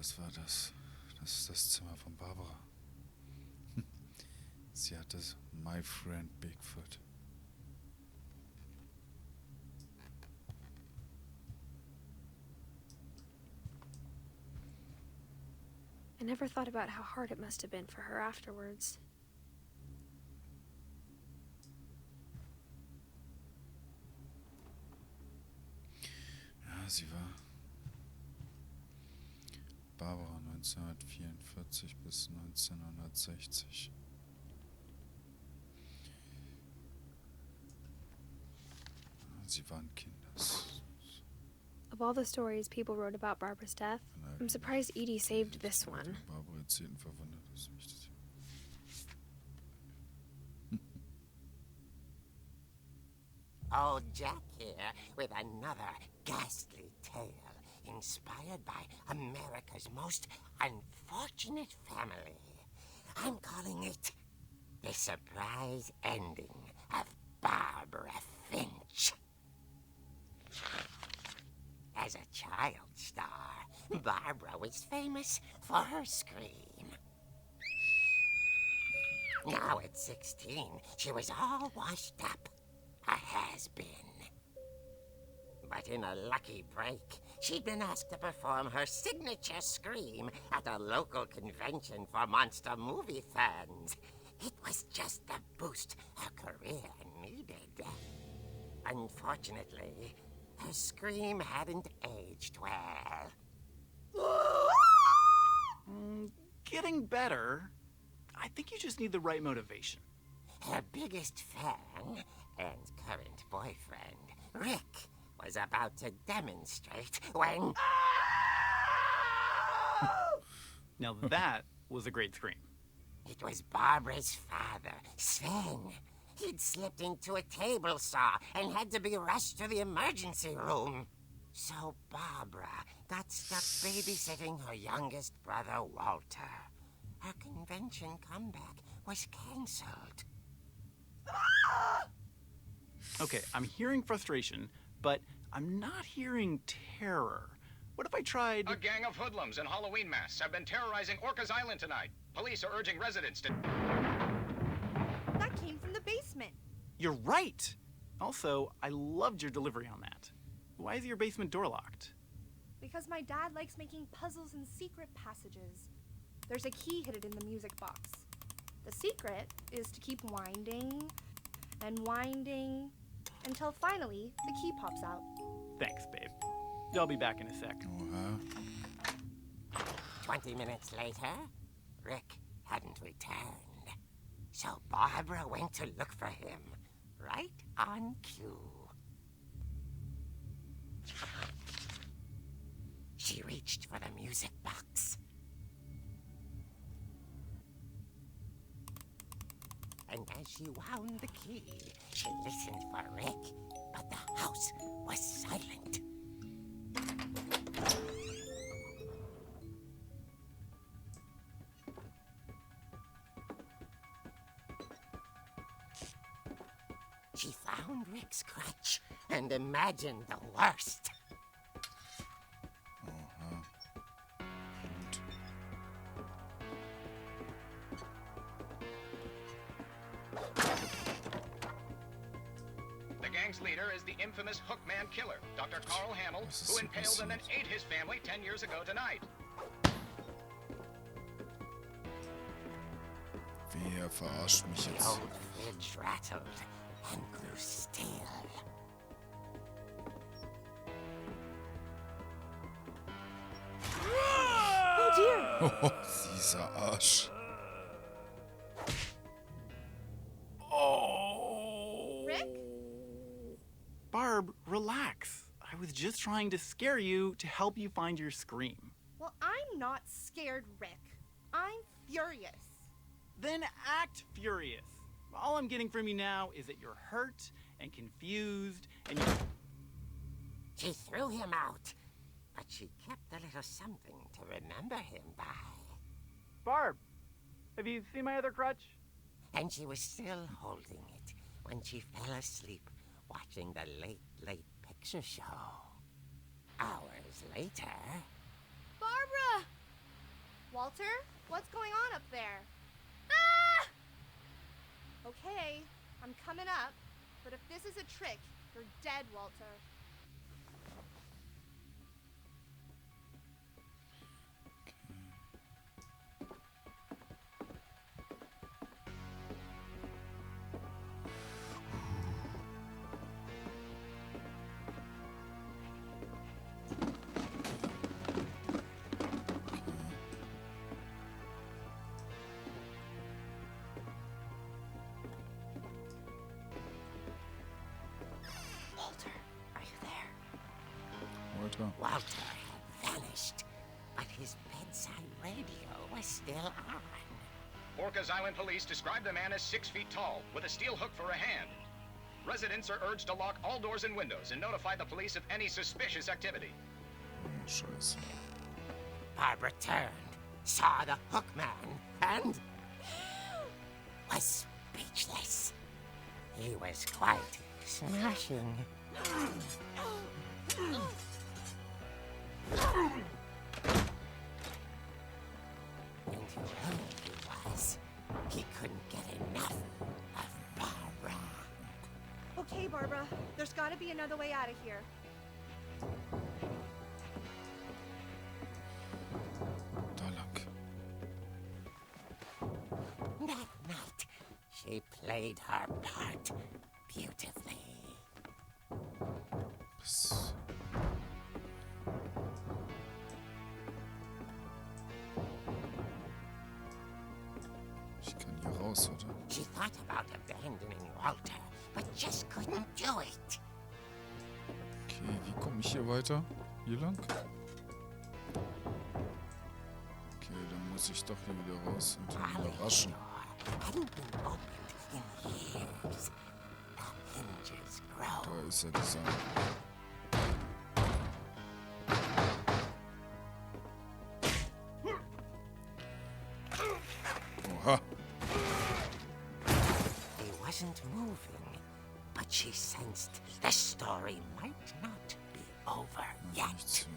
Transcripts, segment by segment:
was war das? Das ist das Zimmer von Barbara. Sie hat das My Friend Bigfoot. I never thought about how hard it must have been for her afterwards. Ja, sie war Barbara 1944 bis 1960. Sie war ein Kind. Of all the stories people wrote about Barbara's death, I'm surprised Edie saved this one. Barbara erzählten verwundert ist wichtig. Old Jack here with another ghastly tale inspired by America's most unfortunate family. I'm calling it The Surprise Ending of Barbara Finch. As a child star, Barbara was famous for her scream. Now at 16, she was all washed up, a has-been. But in a lucky break, she'd been asked to perform her signature scream at a local convention for monster movie fans. It was just the boost her career needed. Unfortunately, her scream hadn't aged well. Getting better. I think you just need the right motivation. Her biggest fan and current boyfriend, Rick, was about to demonstrate when... Now that was a great scream. It was Barbara's father, Sven. He'd slipped into a table saw and had to be rushed to the emergency room. So Barbara got stuck babysitting her youngest brother, Walter. Her convention comeback was cancelled. Okay, I'm hearing frustration, but I'm not hearing terror. What if I tried... A gang of hoodlums in Halloween masks have been terrorizing Orcas Island tonight. Police are urging residents to... That came from the basement. You're right! Also, I loved your delivery on that. Why is your basement door locked? Because my dad likes making puzzles and secret passages. There's a key hidden in the music box. The secret is to keep winding and winding until finally the key pops out. Thanks, babe. I'll be back in a sec. 20 minutes later, Rick hadn't returned. So Barbara went to look for him, right on cue. She reached for the music box. And as she wound the key, she listened for Rick, but the house was silent. She found Rick's crutch and imagined the worst. The gang's leader is the infamous Hookman killer, Dr. Carl Hamill, who impaled and then ate his family 10 years ago tonight. Wer verarscht mich The jetzt? old fridge rattled and grew still. Oh dear! Oh, dieser Arsch. Oh! Rick? Barb, relax. I was just trying to scare you to help you find your scream. Well, I'm not scared, Rick. I'm furious. Then act furious. All I'm getting from you now is that you're hurt and confused and you... She threw him out, but she kept a little something to remember him by. Barb, have you seen my other crutch? And she was still holding it when she fell asleep watching the late picture show. Hours later... Barbara! Walter, what's going on up there? Ah! Okay, I'm coming up, but if this is a trick, you're dead, Walter. Walter had vanished, but his bedside radio was still on. Orcas Island police describe the man as 6 feet tall, with a steel hook for a hand. Residents are urged to lock all doors and windows and notify the police of any suspicious activity. Oh, Scheiße. Barbara turned, saw the hook man, and was speechless. He was quite smashing. And who he was, he couldn't get enough of Barbara. Okay, Barbara, there's gotta be another way out of here. Da lang. That night, she played her part beautifully. Das ich kann hier raus, oder? She thought about abandoning Walter, but just couldn't do it. Okay, wie komme ich hier weiter? Hier lang? Okay, dann muss ich doch hier wieder raus und ihn überraschen. Hadn't been opened in years. The hinges grow. Da ist er, dieser. Oha. He wasn't moving, but she sensed the story might not be over yet. Nichts.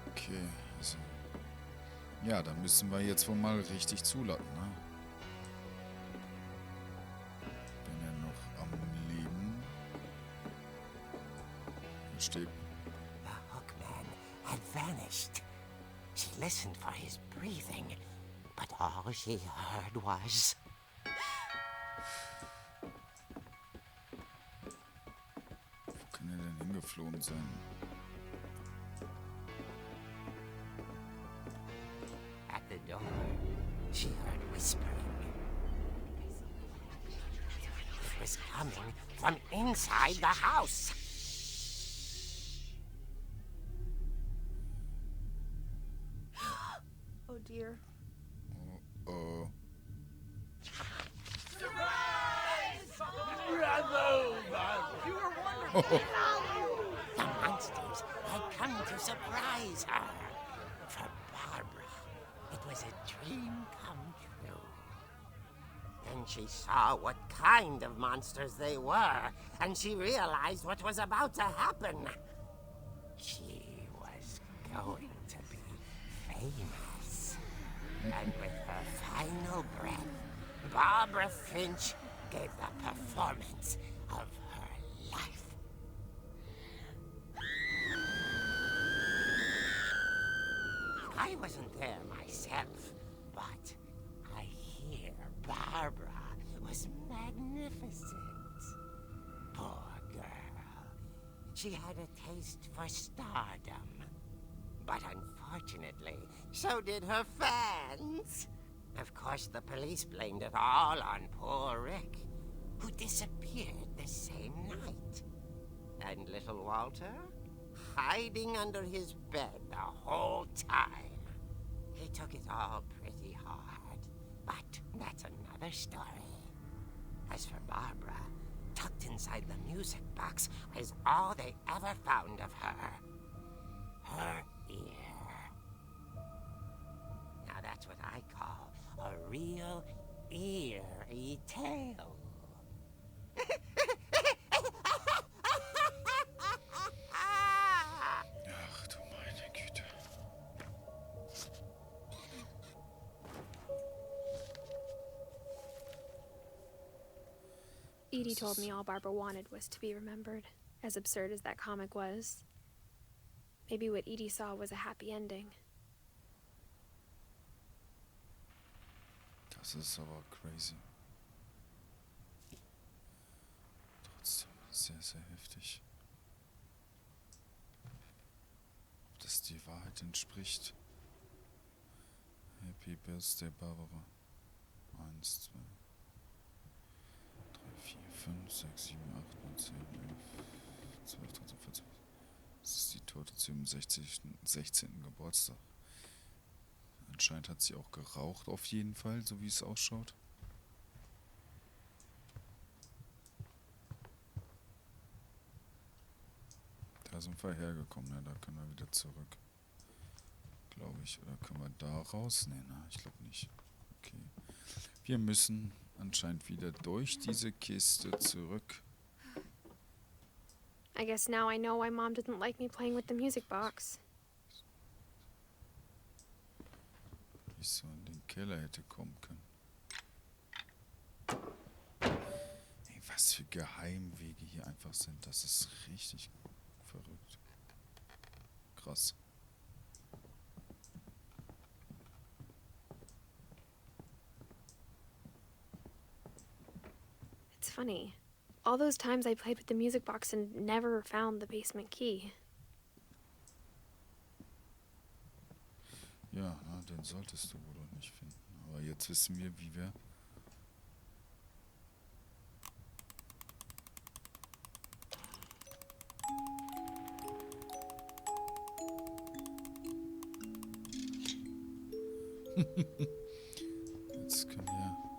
Okay, also. Ja, dann müssen wir jetzt wohl mal richtig zuladen, ne? Bin er noch am Leben? Hier steht. The hookman had vanished. She listened for his breathing, but all she heard was... Wo kann er denn hingeflohen sein? At the door, she heard whispering. It was coming from inside the house. Oh dear. Oh. The monsters had come to surprise her. For Barbara, it was a dream come true. Then she saw what kind of monsters they were, and she realized what was about to happen. She was going to be famous. And with her final breath, Barbara Finch gave the performance of her life. I wasn't there myself, but I hear Barbara was magnificent. Poor girl. She had a taste for stardom. But unfortunately, so did her fans. Of course, the police blamed it all on poor Rick, who disappeared the same night. And little Walter, hiding under his bed the whole time. He took it all pretty hard, but that's another story. As for Barbara, tucked inside the music box was all they ever found of her. Her ear. Now that's what I call a real eerie tale. Edie told me all Barbara wanted was to be remembered, as absurd as that comic was. Maybe what Edie saw was a happy ending. Das ist aber crazy. Trotzdem sehr, sehr heftig. Ob das die Wahrheit entspricht? Happy Birthday, Barbara. 1, 2, 3, 4, 5, 6, 7, 8, 9, 10, 11, 12, 13, 14. Das ist die Tote zum 16. Geburtstag. Anscheinend hat sie auch geraucht, auf jeden Fall, so wie es ausschaut. Da sind wir hergekommen, ne? Da können wir wieder zurück. Glaube ich. Oder können wir da raus? Ne, ich glaube nicht. Okay. Wir müssen anscheinend wieder durch diese Kiste zurück. I guess now I know why Mom didn't like me playing with the music box. Wie ich so in den Keller hätte kommen können. Ey, was für Geheimwege hier einfach sind. Das ist richtig verrückt. Krass. It's funny. All those times I played with the music box and never found the basement key. Ja, na, den solltest du wohl auch nicht finden. Aber jetzt wissen wir, wie wir... Jetzt können wir...